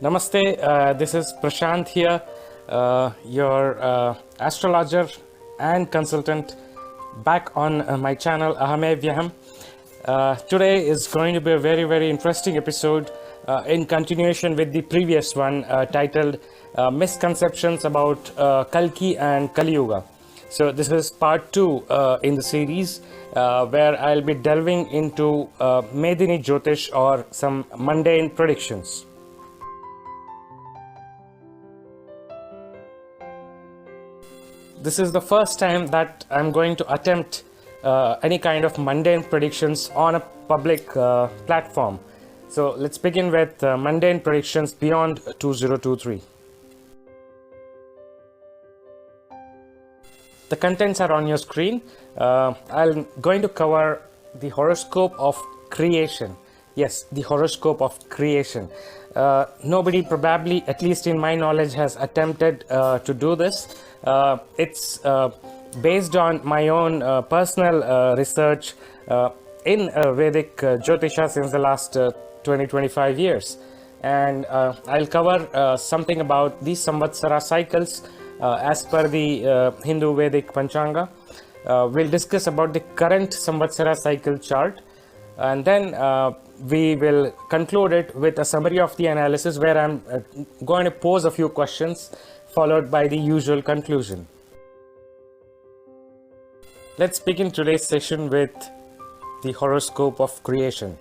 Namaste, this is Prashant here, your astrologer and consultant back on my channel Ahamevyaham. Today is going to be a very interesting episode in continuation with the previous one titled Misconceptions about Kalki and Kaliyuga. So this is part 2 in the series where I'll be delving into Medini Jyotish or some mundane predictions. This is the first time that I'm going to attempt any kind of mundane predictions on a public platform. So let's begin with mundane predictions beyond 2023. The contents are on your screen. I'm going to cover the horoscope of creation. Yes, the horoscope of creation. Nobody probably, at least in my knowledge, has attempted to do this. It's based on my own personal research in Vedic Jyotisha since the last 20-25 years. And I'll cover something about these Samvatsara cycles as per the Hindu Vedic Panchanga. We'll discuss about the current Samvatsara cycle chart, and then we will conclude it with a summary of the analysis where I'm going to pose a few questions followed by the usual conclusion. Let's begin today's session with the horoscope of creation.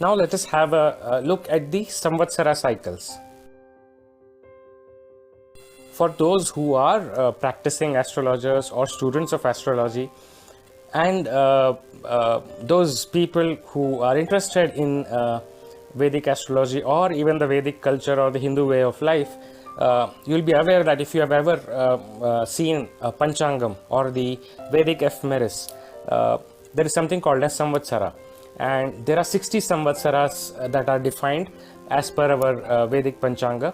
Now let us have a look at the Samvatsara cycles. For those who are practicing astrologers or students of astrology, and those people who are interested in Vedic astrology or even the Vedic culture or the Hindu way of life, you'll be aware that if you have ever seen Panchangam or the Vedic ephemeris, there is something called as Samvatsara, and there are 60 Samvatsaras that are defined as per our Vedic Panchanga,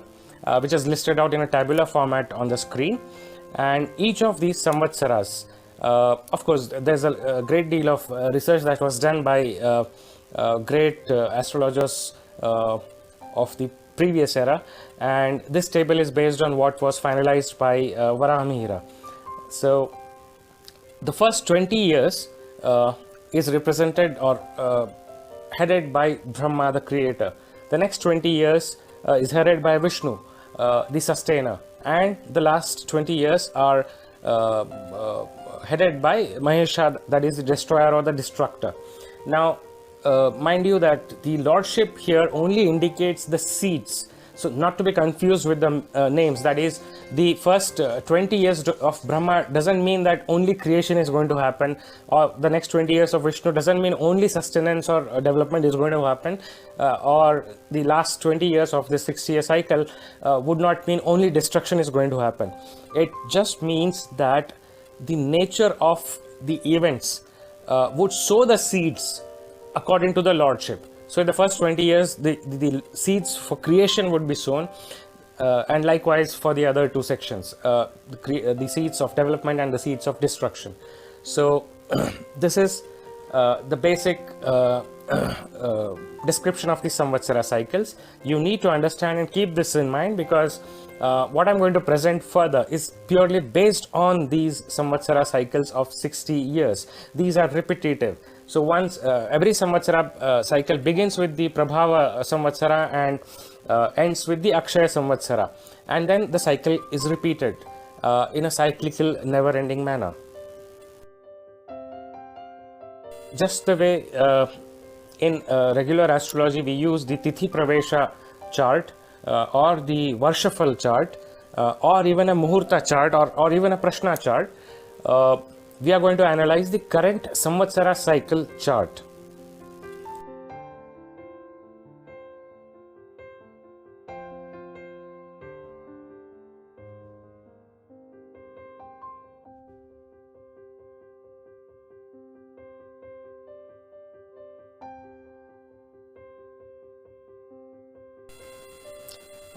which is listed out in a tabular format on the screen. And each of these Samvatsaras, of course, there's a great deal of research that was done by great astrologers of the previous era, and this table is based on what was finalized by Varahamihira. So the first 20 years is represented or headed by Brahma, the creator. The next 20 years is headed by Vishnu, the sustainer, and the last 20 years are headed by Manushya, that is the destroyer or the destructor. Now, mind you that the lordship here only indicates the seeds, so not to be confused with the names. That is, the first 20 years of Brahma doesn't mean that only creation is going to happen, or the next 20 years of Vishnu doesn't mean only sustenance or development is going to happen, or the last 20 years of the 60-year cycle would not mean only destruction is going to happen. It just means that the nature of the events would sow the seeds according to the lordship. So in the first 20 years, the seeds for creation would be sown, and likewise for the other two sections, the seeds of development and the seeds of destruction. So this is the basic description of the Samvatsara cycles. You need to understand and keep this in mind, because what I'm going to present further is purely based on these Samvatsara cycles of 60 years. These are repetitive. So once every Samvatsara cycle begins with the Prabhava Samvatsara and ends with the Akshaya Samvatsara, and then the cycle is repeated in a cyclical, never-ending manner. Just the way in regular astrology we use the Tithi Pravesha chart or the Varshafal chart or even a Muhurta chart or even a Prashna chart, we are going to analyze the current Samvatsara cycle chart.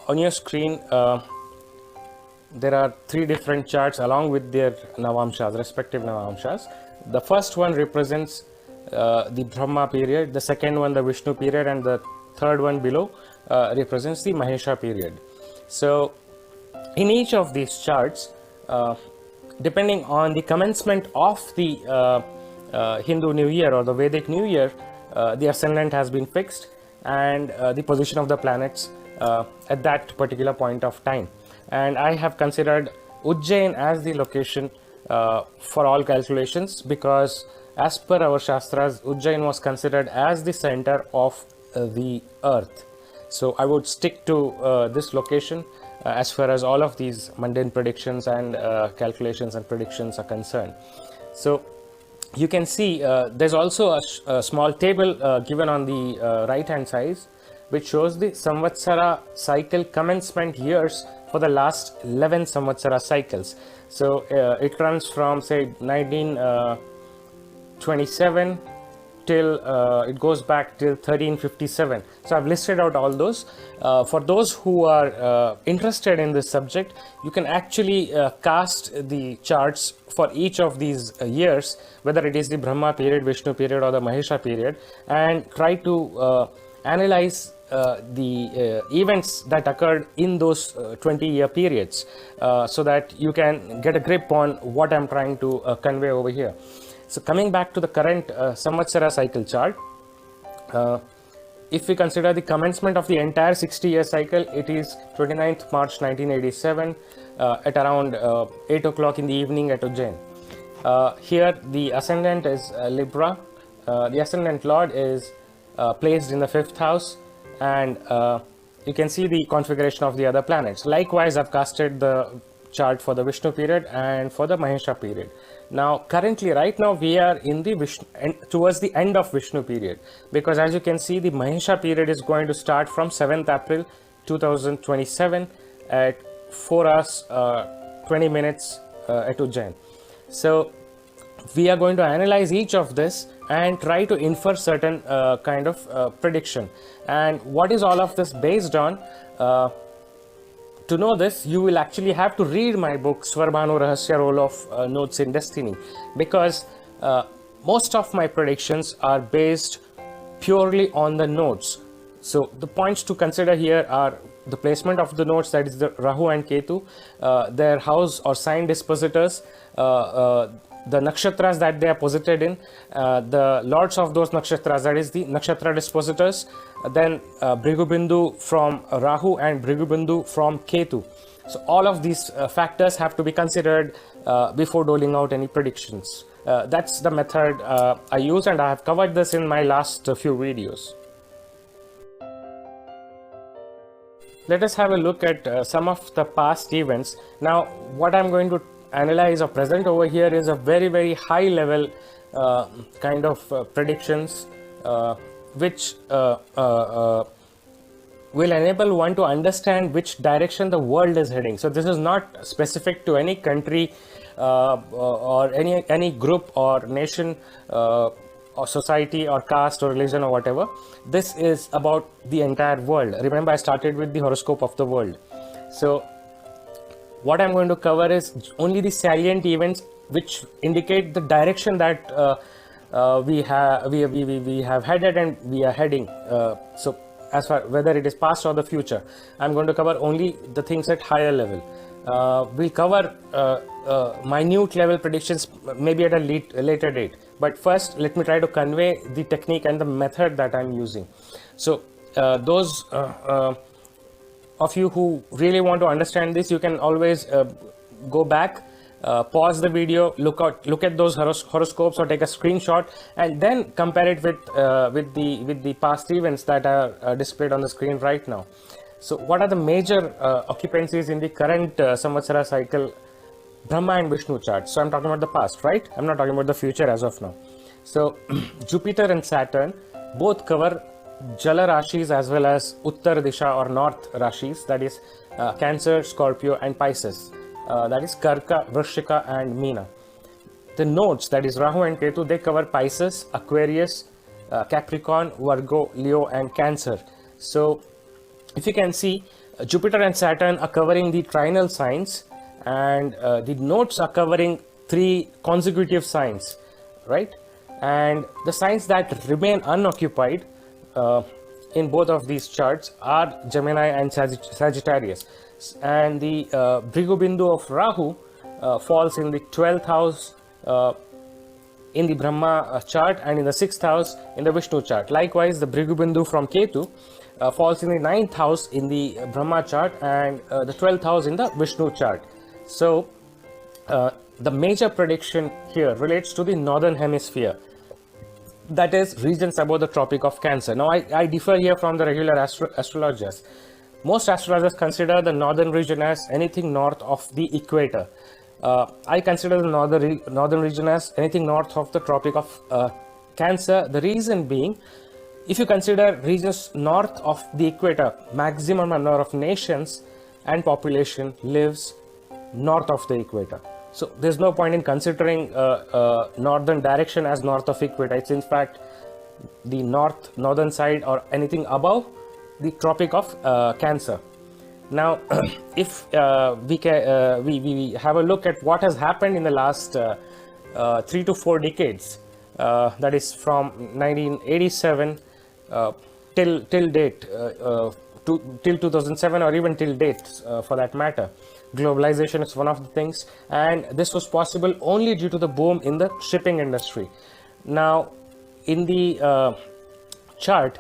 On your screen, there are three different charts along with their Navamshas, respective Navamshas. The first one represents the Brahma period, the second one the Vishnu period, and the third one below represents the Mahesha period. So in each of these charts, depending on the commencement of the Hindu New Year or the Vedic New Year, the ascendant has been fixed, and the position of the planets at that particular point of time. And I have considered Ujjain as the location for all calculations, because as per our Shastras, Ujjain was considered as the center of the earth. So I would stick to this location as far as all of these mundane predictions and calculations and predictions are concerned. So you can see there's also a small table given on the right hand side, which shows the Samvatsara cycle commencement years for the last 11 Samvatsara cycles. So it runs from, say, 1927 till it goes back till 1357. So I've listed out all those. For those who are interested in this subject, you can actually cast the charts for each of these years, whether it is the Brahma period, Vishnu period, or the Mahesha period, and try to analyze the events that occurred in those 20-year periods, so that you can get a grip on what I'm trying to convey over here. So coming back to the current Samvatsara cycle chart, if we consider the commencement of the entire 60-year cycle, it is 29th March 1987 at around 8 o'clock in the evening at Ujjain. Here the ascendant is Libra, the ascendant lord is placed in the 5th house, and you can see the configuration of the other planets. Likewise, I've casted the chart for the Vishnu period and for the Mahesha period. Now currently, right now, we are in the towards the end of Vishnu period, because as you can see, the Mahesha period is going to start from 7th April 2027 at 4 hours 20 minutes at Ujjain. So we are going to analyze each of this and try to infer certain kind of prediction. And what is all of this based on? To know this, you will actually have to read my book Svarbhanu Rahasya Role of Nodes in Destiny, because most of my predictions are based purely on the nodes. So the points to consider here are the placement of the nodes, that is the Rahu and Ketu, their house or sign dispositors, the nakshatras that they are posited in, the lords of those nakshatras, that is the nakshatra dispositors, then Bhrigubindu from Rahu and Bhrigubindu from Ketu. So all of these factors have to be considered before doling out any predictions. That's the method I use, and I have covered this in my last few videos. Let us have a look at some of the past events. Now, what I'm going to analyze or present over here is a very high level kind of predictions which will enable one to understand which direction the world is heading. So this is not specific to any country or any group or nation or society or caste or religion or whatever. This is about the entire world. Remember, I started with the horoscope of the world. So what I'm going to cover is only the salient events which indicate the direction that we have headed and we are heading. So as far whether it is past or the future, I'm going to cover only the things at higher level. We'll cover minute level predictions maybe at a later date. But first, let me try to convey the technique and the method that I'm using. So those of you who really want to understand this, you can always go back, pause the video, look at those horoscopes or take a screenshot, and then compare it with the past events that are displayed on the screen right now. So what are the major occupancies in the current Samvatsara cycle Brahma and Vishnu chart? So I'm talking about the past, right? I'm not talking about the future as of now. So Jupiter and Saturn both cover Jala Rashis as well as Uttar Disha or North Rashis, that is Cancer, Scorpio and Pisces, that is Karka, Vrishika and Meena. The nodes, that is Rahu and Ketu, they cover Pisces, Aquarius, Capricorn, Virgo, Leo and Cancer. So if you can see, Jupiter and Saturn are covering the trinal signs, and the nodes are covering 3 consecutive signs, right? And the signs that remain unoccupied in both of these charts are Gemini and Sagittarius. And the Bhrigubindu of Rahu falls in the 12th house in the Brahma chart and in the 6th house in the Vishnu chart. Likewise, the Bhrigubindu from Ketu falls in the 9th house in the Brahma chart and the 12th house in the Vishnu chart. So the major prediction here relates to the northern hemisphere, that is regions above the Tropic of Cancer. Now I differ here from the regular astrologers. Most astrologers consider the northern region as anything north of the equator. I consider the northern region as anything north of the Tropic of Cancer. The reason being, if you consider regions north of the equator, maximum number of nations and population lives north of the equator. So there's no point in considering northern direction as north of equator. It's in fact the northern side or anything above the Tropic of Cancer. Now, if we have a look at what has happened in the last 3 to 4 decades, that is from 1987 till date, till 2007 or even till date for that matter. Globalization is one of the things, and this was possible only due to the boom in the shipping industry. Now, in the chart,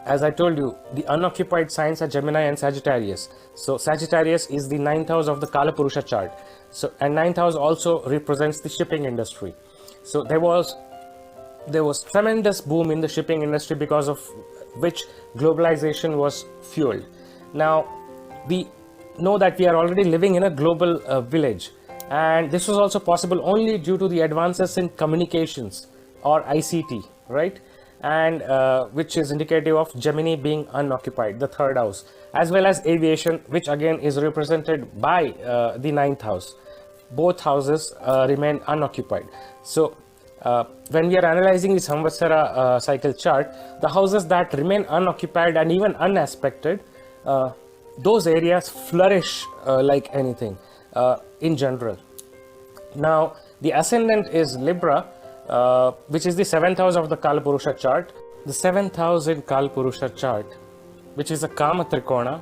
as I told you, the unoccupied signs are Gemini and Sagittarius. So Sagittarius is the 9th house of the Kalapurusha chart. So, and 9th house also represents the shipping industry. So there was there was tremendous boom in the shipping industry, because of which globalization was fueled. Now, we know that we are already living in a global village, and this was also possible only due to the advances in communications, or ICT, right? And which is indicative of Gemini being unoccupied, the third house, as well as aviation, which again is represented by the ninth house. Both houses remain unoccupied. So when we are analyzing the Samvatsara cycle chart, the houses that remain unoccupied and even unaspected, those areas flourish like anything in general. Now, the ascendant is Libra, which is the 7th house of the Kalpurusha chart. The 7th house in Kalpurusha chart, which is a Kama Trikona,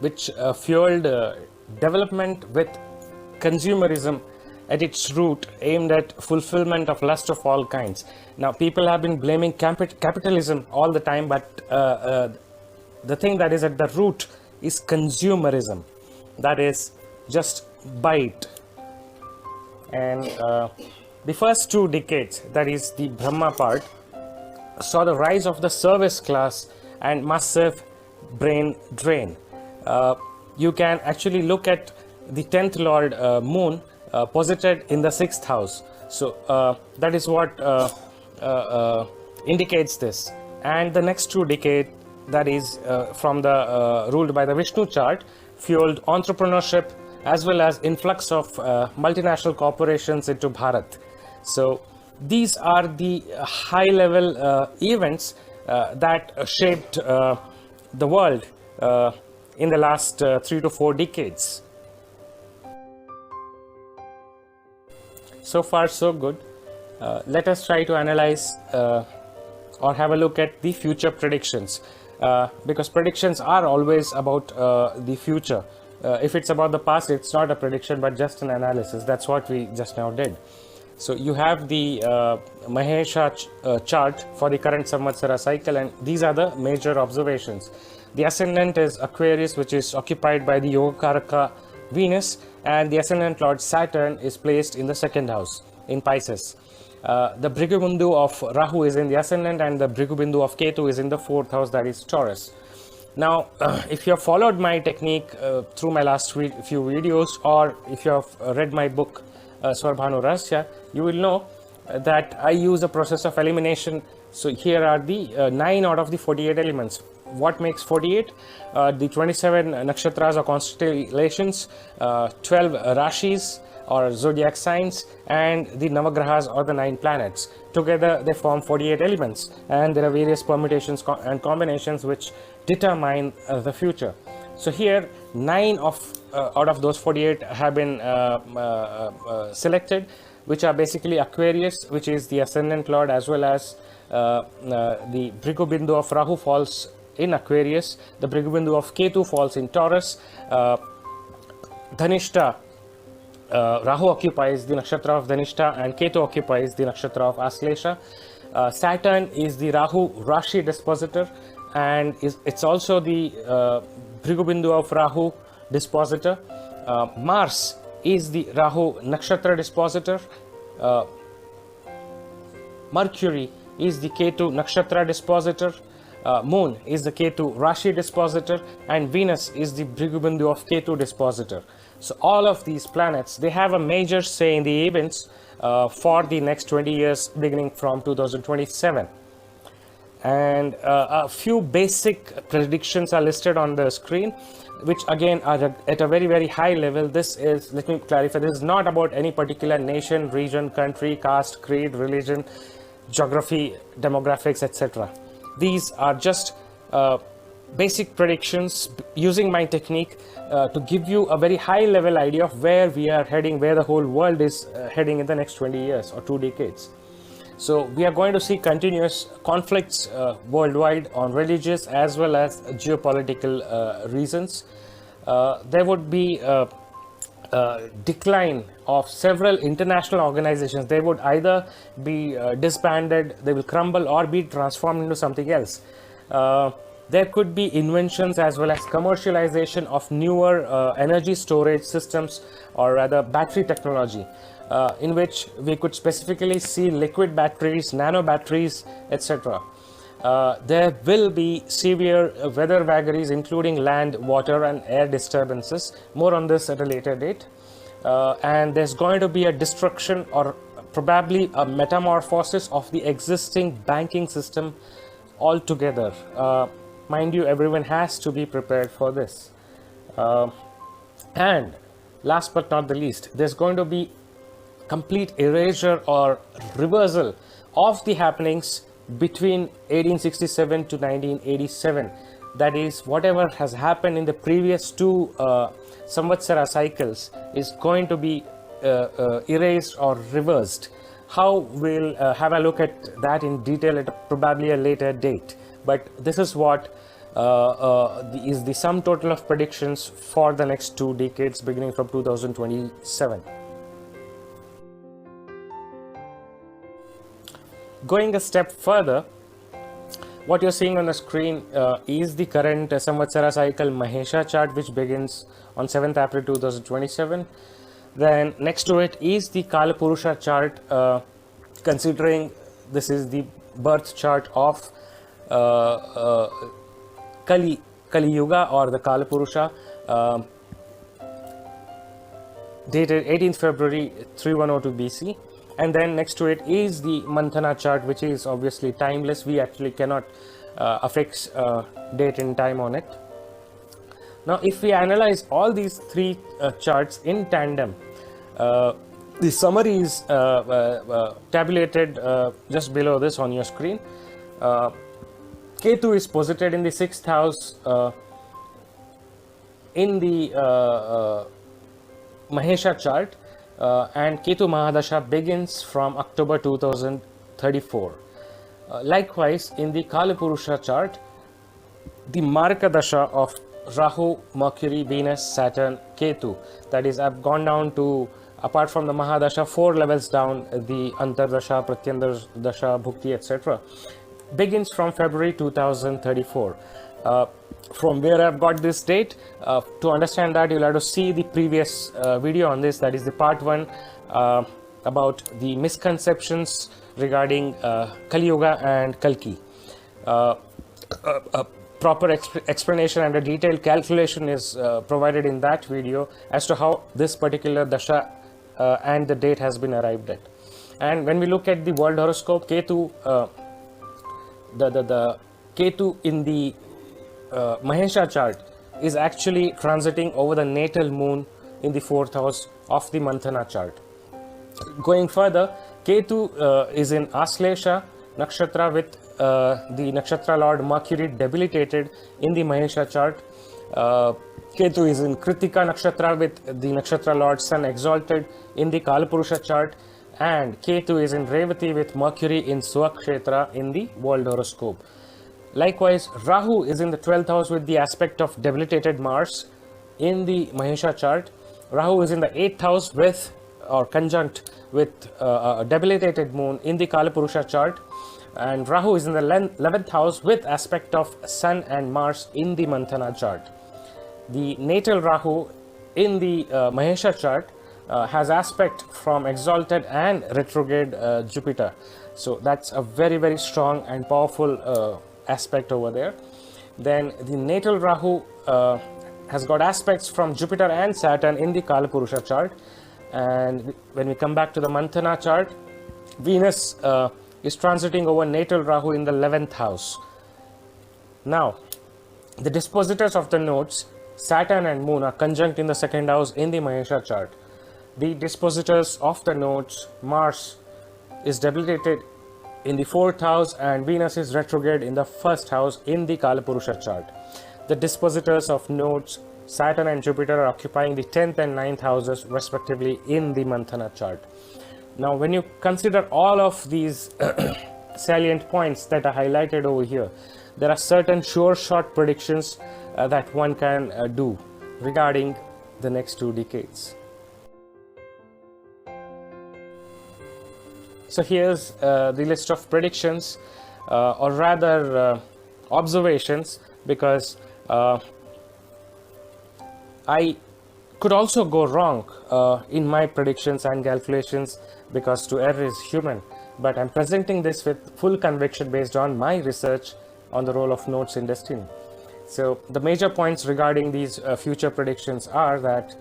which fueled development with consumerism at its root, aimed at fulfillment of lust of all kinds. Now, people have been blaming capitalism all the time, but the thing that is at the root is consumerism. That is, just buy it. And the first 2 decades, that is the Brahma part, saw the rise of the service class and massive brain drain. You can actually look at the 10th Lord Moon posited in the 6th house. So that is what indicates this. And the next 2 decades, that is from the ruled by the Vishnu chart, fueled entrepreneurship as well as influx of multinational corporations into Bharat. So these are the high level events that shaped the world in the last 3 to 4 decades. So far so good. Let us try to analyze or have a look at the future predictions, because predictions are always about the future. If it's about the past, it's not a prediction but just an analysis. That's what we just now did. So you have the Mahesha chart for the current Samvatsara cycle, and these are the major observations. The ascendant is Aquarius, which is occupied by the Yogakaraka Venus, and the ascendant Lord Saturn is placed in the 2nd house in Pisces. The Bhrigubindu of Rahu is in the ascendant, and the Bhrigubindu of Ketu is in the 4th house, that is Taurus. Now, if you have followed my technique through my last few videos, or if you have read my book Swarbhanu Rahasya, you will know that I use a process of elimination. So here are the 9 out of the 48 elements. What makes 48? The 27 nakshatras or constellations, 12 rashis or zodiac signs, and the navagrahas or the 9 planets. Together they form 48 elements, and there are various permutations and combinations which determine the future. So here 9 out of those 48 have been selected, which are basically Aquarius, which is the ascendant lord, as well as the Bhrigubindu of Rahu falls in Aquarius, the Bhrigubindu of Ketu falls in Taurus, Dhanishta, Rahu occupies the nakshatra of Dhanishta, and Ketu occupies the nakshatra of Aslesha. Saturn is the Rahu Rashi dispositor, and it's also the Bhrigubindu of Rahu dispositor. Mars is the Rahu nakshatra dispositor. Mercury is the Ketu nakshatra dispositor. Moon is the Ketu Rashi dispositor, and Venus is the Bhrigubindu of Ketu dispositor. So all of these planets, they have a major say in the events for the next 20 years beginning from 2027. And a few basic predictions are listed on the screen, which again are at a very, very high level. This is, let me clarify, this is not about any particular nation, region, country, caste, creed, religion, geography, demographics, etc. These are just basic predictions using my technique to give you a very high level idea of where we are heading, where the whole world is heading in the next 20 years or 2 decades. So we are going to see continuous conflicts worldwide on religious as well as geopolitical reasons. There would be decline of several international organizations. They would either be disbanded, they will crumble, or be transformed into something else. There could be inventions as well as commercialization of newer energy storage systems, or rather battery technology. in which we could specifically see liquid batteries, nano batteries, etc. There will be severe weather vagaries, including land, water, and air disturbances. More on this at a later date. And there's going to be a destruction or probably a metamorphosis of the existing banking system altogether. Mind you, everyone has to be prepared for this. And last but not the least, there's going to be complete erasure or reversal of the happenings between 1867 to 1987. That is, whatever has happened in the previous two Samvatsara cycles is going to be erased or reversed. How we'll have a look at that in detail at probably a later date. But this is what is the sum total of predictions for the next 2 decades beginning from 2027. Going a step further, what you're seeing on the screen is the current Samvatsara cycle Mahesha chart, which begins on 7th April 2027. Then next to it is the Kalapurusha chart, considering this is the birth chart of Kaliyuga or the Kalapurusha, dated 18th February 3102 BC. And then next to it is the Manthana chart, which is obviously timeless. We actually cannot affix date and time on it. Now, if we analyze all these three charts in tandem, the summary is tabulated just below this on your screen. Ketu is posited in the 6th house in the Mahesha chart. And Ketu Mahadasha begins from October 2034. Likewise, in the Kalapurusha chart, the Marka Dasha of Rahu, Mercury, Venus, Saturn, Ketu, that is, I've gone down to, apart from the Mahadasha, 4 levels down, the Antardasha, Pratyandardasha, Bhukti, etc., begins from February 2034. From where I've got this date, to understand that, you'll have to see the previous video on this, that is the part 1 about the misconceptions regarding Kaliyuga and Kalki. A proper explanation and a detailed calculation is provided in that video as to how this particular dasha and the date has been arrived at. And when we look at the world horoscope, Ketu, the Ketu in the Mahesha chart is actually transiting over the natal moon in the 4th house of the Manthana chart. Going further, Ketu is in Aslesha nakshatra with the nakshatra lord Mercury debilitated in the Mahesha chart. Ketu is in Kritika nakshatra with the nakshatra lord Sun exalted in the Kalapurusha chart, and Ketu is in Revati with Mercury in Swakshetra in the world horoscope. Likewise, Rahu is in the 12th house with the aspect of debilitated Mars in the Mahesha chart. Rahu is in the 8th house with or conjunct with a debilitated moon in the Kalapurusha chart, and Rahu is in the 11th house with aspect of Sun and Mars in the Manthana chart. The natal Rahu in the Mahesha chart has aspect from exalted and retrograde Jupiter. So that's a very, very strong and powerful aspect over there. Then the natal Rahu has got aspects from Jupiter and Saturn in the Kalapurusha chart. And when we come back to the Manthana chart, Venus is transiting over natal Rahu in the 11th house. Now, the dispositors of the nodes, Saturn and Moon, are conjunct in the 2nd house in the Mahesha chart. The dispositors of the nodes, Mars is debilitated in the 4th house and Venus is retrograde in the 1st house in the Kalapurusha chart. The dispositors of nodes, Saturn and Jupiter, are occupying the 10th and 9th houses respectively in the Manthana chart. Now, when you consider all of these salient points that are highlighted over here, there are certain sure shot predictions that one can do regarding the next 2 decades. So here's the list of predictions, or rather observations, because I could also go wrong in my predictions and calculations, because to err is human. But I'm presenting this with full conviction based on my research on the role of nodes in destiny. So the major points regarding these future predictions are that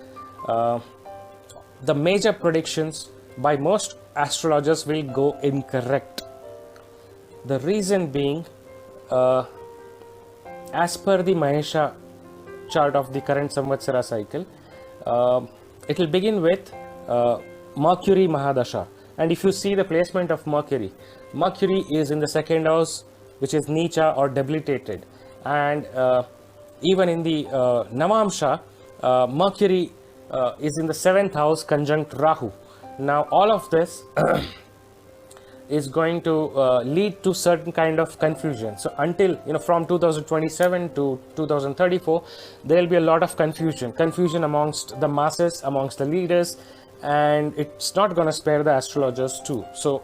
the major predictions by most astrologers will go incorrect. The reason being, as per the Manushya chart of the current Samvatsara cycle, it will begin with Mercury Mahadasha. And if you see the placement of Mercury, Mercury is in the second house, which is Nicha or debilitated. And even in the Navamsha, Mercury is in the seventh house conjunct Rahu. Now, all of this is going to lead to certain kind of confusion. So until, from 2027 to 2034, there will be a lot of confusion amongst the masses, amongst the leaders, and it's not going to spare the astrologers too. So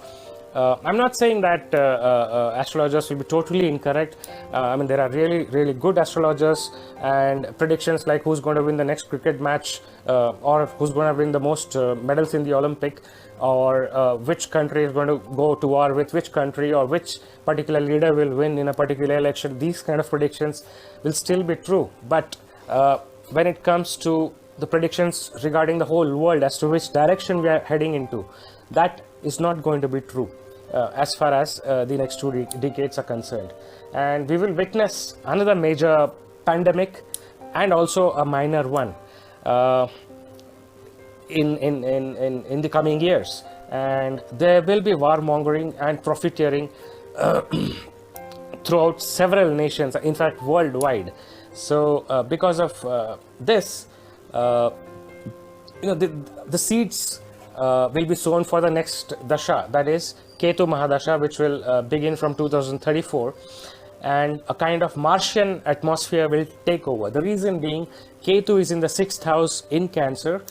I'm not saying that astrologers will be totally incorrect. I mean, there are really good astrologers, and predictions like who's going to win the next cricket match, or who's going to win the most medals in the Olympic, or which country is going to go to war with which country, or which particular leader will win in a particular election. These kind of predictions will still be true. But when it comes to the predictions regarding the whole world as to which direction we are heading into, that is not going to be true as far as the next two decades are concerned. And we will witness another major pandemic and also a minor one in the coming years. And there will be warmongering and profiteering throughout several nations, in fact worldwide. So because of this, the seeds will be sown for the next dasha, that is Ketu Mahadasha, which will begin from 2034, and a kind of Martian atmosphere will take over. The reason being, Ketu is in the sixth house in Cancer,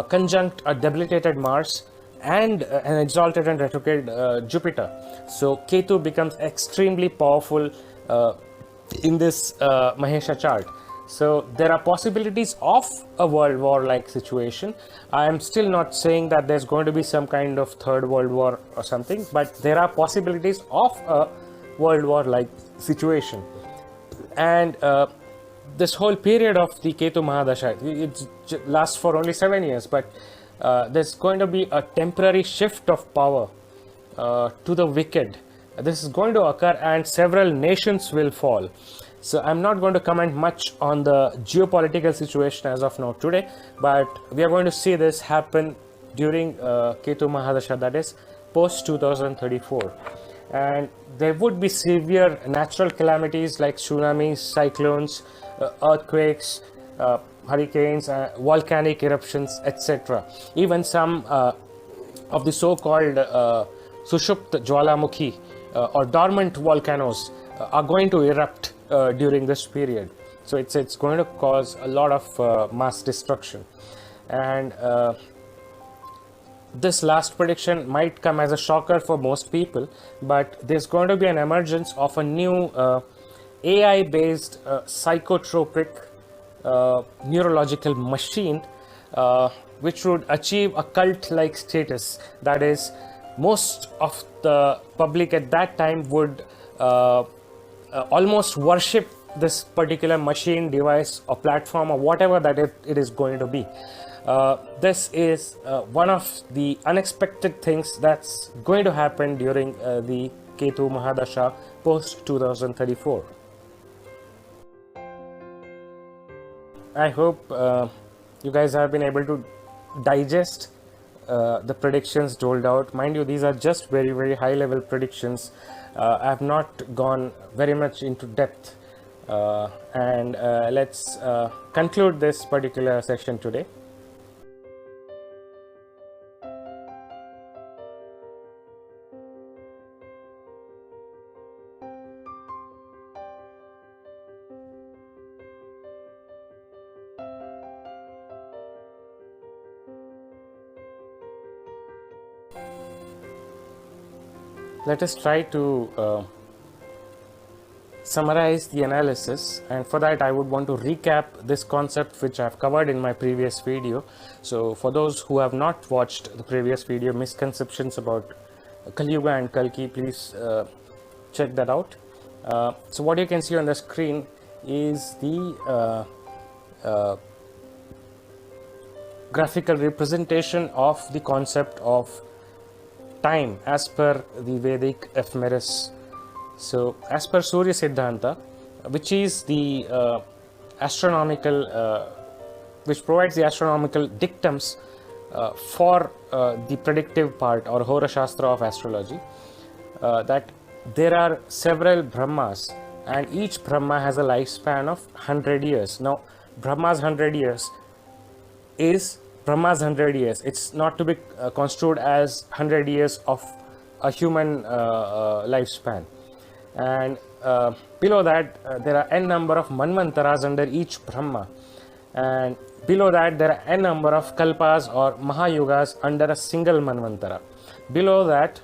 conjunct a debilitated Mars and an exalted and retrograde Jupiter. So Ketu becomes extremely powerful in this Mahesha chart. So there are possibilities of a world war like situation. I am still not saying that there's going to be some kind of third world war or something, but there are possibilities of a world war like situation. And this whole period of the Ketu Mahadasha, it lasts for only 7 years, but there's going to be a temporary shift of power to the wicked. This is going to occur, and several nations will fall. So I'm not going to comment much on the geopolitical situation as of now today, but we are going to see this happen during Ketu Mahadasha, that is post 2034. And there would be severe natural calamities like tsunamis, cyclones, earthquakes, hurricanes, volcanic eruptions, etc. Even some of the so-called Sushupta Jwalamukhi or dormant volcanoes are going to erupt during this period. So it's going to cause a lot of mass destruction. And this last prediction might come as a shocker for most people, but there's going to be an emergence of a new AI-based psychotropic neurological machine which would achieve a cult-like status. That is, most of the public at that time would almost worship this particular machine, device or platform or whatever that it is going to be. This is one of the unexpected things that's going to happen during the Ketu Mahadasha post 2034. I hope you guys have been able to digest the predictions doled out. Mind you, these are just very high level predictions. I have not gone very much into depth, and let's conclude this particular session today. Let us try to summarize the analysis, and for that I would want to recap this concept which I have covered in my previous video. So for those who have not watched the previous video, Misconceptions about Kaliyuga and Kalki, please check that out. So what you can see on the screen is the graphical representation of the concept of time as per the Vedic ephemeris. So as per Surya Siddhanta, which is the astronomical, which provides the astronomical dictums for the predictive part or Horoshastra of astrology, that there are several Brahmas and each Brahma has a lifespan of 100 years. Now Brahma's 100 years is Brahma's 100 years. It's not to be construed as 100 years of a human lifespan. And below that there are n number of manvantaras under each Brahma, and below that there are n number of kalpas or mahayugas under a single manvantara. Below that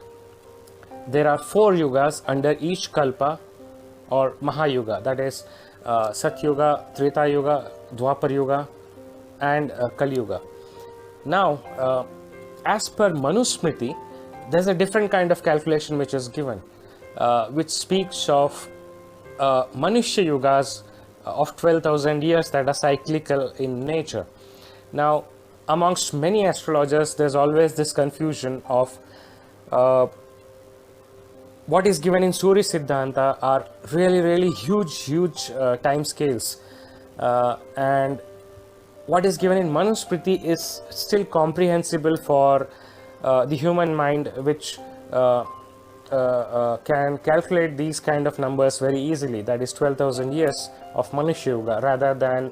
there are 4 yugas under each kalpa or mahayuga, that is Satyuga, Treta Yuga, Dwapar Yuga and Kaliyuga. Now as per Manusmriti, there's a different kind of calculation which is given, which speaks of Manushya Yugas of 12,000 years that are cyclical in nature. Now amongst many astrologers there's always this confusion of what is given in Surya Siddhanta are really huge time scales, and what is given in Manusmriti is still comprehensible for the human mind, which can calculate these kind of numbers very easily, that is 12,000 years of Manushya Yuga rather than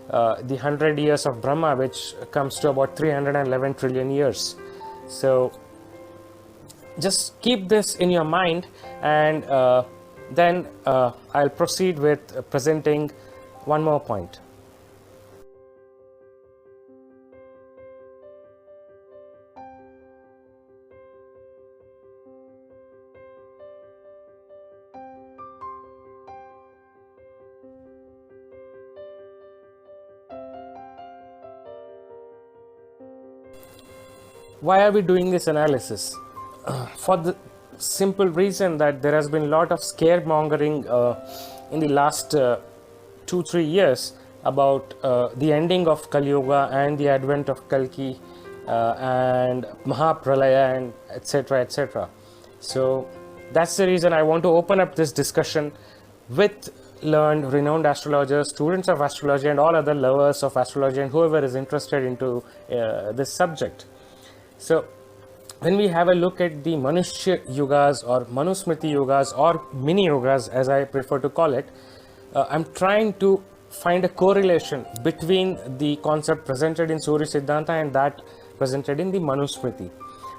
the 100 years of Brahma, which comes to about 311 trillion years. So just keep this in your mind, and then I'll proceed with presenting one more point. Why are we doing this analysis? For the simple reason that there has been a lot of scaremongering in the last 2-3 years about the ending of Kaliyuga and the advent of Kalki and Mahapralaya and etc. So that's the reason I want to open up this discussion with learned, renowned astrologers, students of astrology and all other lovers of astrology and whoever is interested into this subject. So when we have a look at the Manushya Yugas or Manusmriti Yugas or Mini Yugas as I prefer to call it, I'm trying to find a correlation between the concept presented in Surya Siddhanta and that presented in the Manusmriti.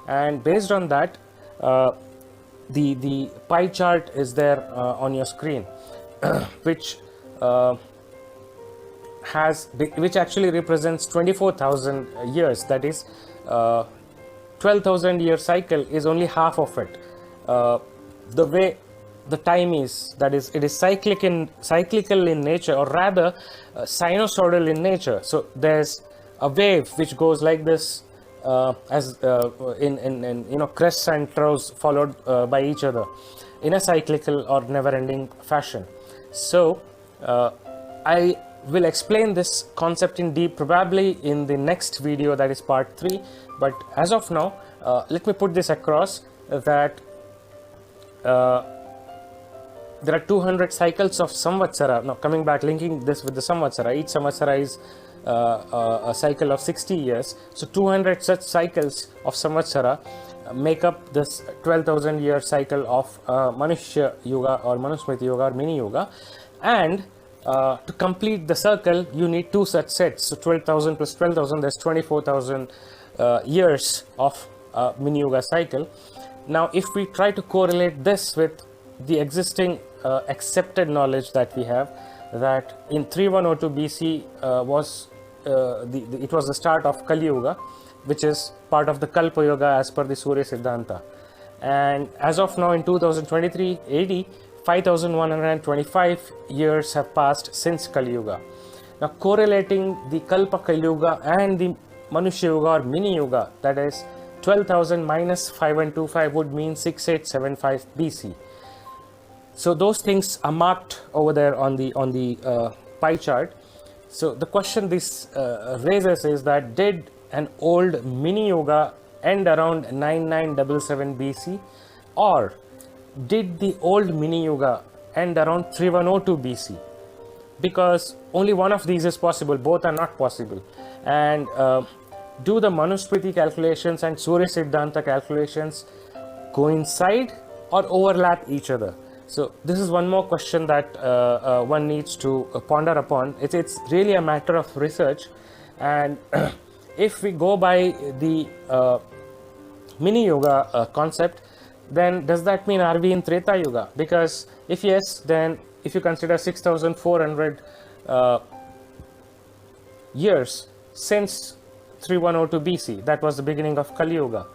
And based on that, the pie chart is there on your screen, which actually represents 24,000 years, that is 12,000 year cycle is only half of it. The way the time is, that is, it is cyclical in nature, or rather sinusoidal in nature. So there's a wave which goes like this, as in crests and troughs followed by each other in a cyclical or never-ending fashion. So I will explain this concept in deep probably in the next video, that is part 3. But as of now, let me put this across that there are 200 cycles of Samvatsara. Now coming back, linking this with the Samvatsara, each Samvatsara is a cycle of 60 years. So 200 such cycles of Samvatsara make up this 12,000 year cycle of Manushya Yuga or Manusmriti Yuga or Mini Yuga. And to complete the circle, you need 2 such sets. So 12,000 plus 12,000, that's 24,000 years of Mini Yuga cycle. Now if we try to correlate this with the existing accepted knowledge that we have, that in 3102 BC it was the start of Kaliyuga, which is part of the Kalpa Yuga as per the Surya Siddhanta. And as of now in 2023 AD, 5,125 years have passed since Kaliyuga. Now, correlating the Kalpa Kaliyuga and the Manushya Yuga or Mini Yuga, that is 12,000 minus 5125 would mean 6875 BC. So those things are marked over there on the pie chart. So the question this raises is that, did an old Mini Yuga end around 9977 BC, or did the old Mini Yuga end around 3102 BC? Because only one of these is possible, both are not possible. And do the Manusmriti calculations and Surya Siddhanta calculations coincide or overlap each other? So this is one more question that one needs to ponder upon. It's really a matter of research, and if we go by the Mini Yuga concept, then does that mean are we in Treta Yuga? Because if yes, then if you consider 6,400 years since 3102 BC, that was the beginning of Kali Yuga,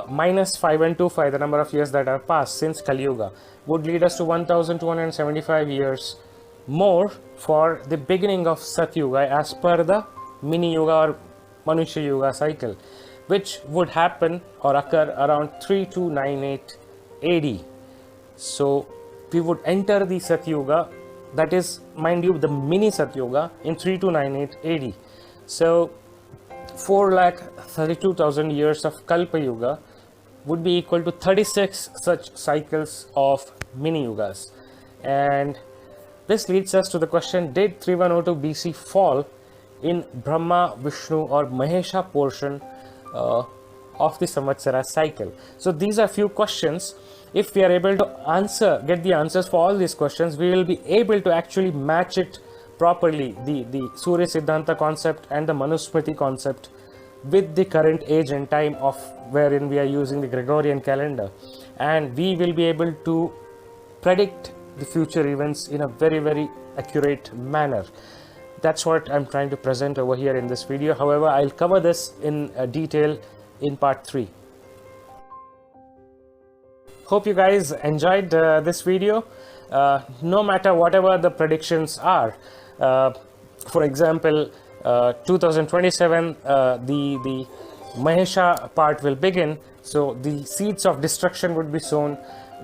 minus 5125, the number of years that have passed since Kali Yuga, would lead us to 1,275 years more for the beginning of Sat Yuga as per the Mini Yuga or Manushya Yuga cycle, which would happen or occur around 3298 AD. So we would enter the Sat Yuga, that is, mind you, the mini Sat Yuga in 3298 AD. So 4,32,000 years of Kalpa Yuga would be equal to 36 such cycles of Mini Yugas. And this leads us to the question, did 3102 BC fall in Brahma, Vishnu or Mahesha portion of the Samvatsara cycle? So these are few questions. If we are able to get the answers for all these questions, we will be able to actually match it properly, the Surya Siddhanta concept and the Manusmriti concept, with the current age and time of wherein we are using the Gregorian calendar, and we will be able to predict the future events in a very, very accurate manner. That's what I'm trying to present over here in this video. However, I'll cover this in detail in part 3. Hope you guys enjoyed this video. No matter whatever the predictions are, for example, 2027 the Mahesha part will begin, so the seeds of destruction would be sown.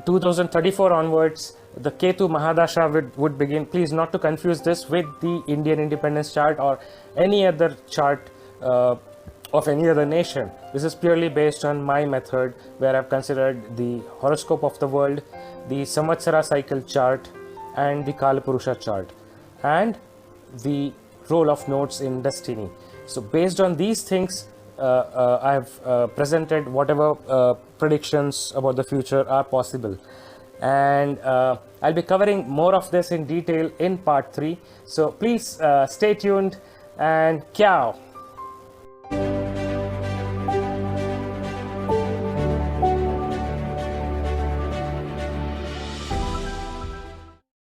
2034 onwards, the Ketu Mahadasha would begin. Please not to confuse this with the Indian independence chart or any other chart of any other nation. This is purely based on my method, where I've considered the horoscope of the world, the Samvatsara cycle chart, and the Kalapurusha chart, and the role of nodes in destiny. So based on these things, I have presented whatever predictions about the future are possible, and I'll be covering more of this in detail in part 3. So please stay tuned, and ciao.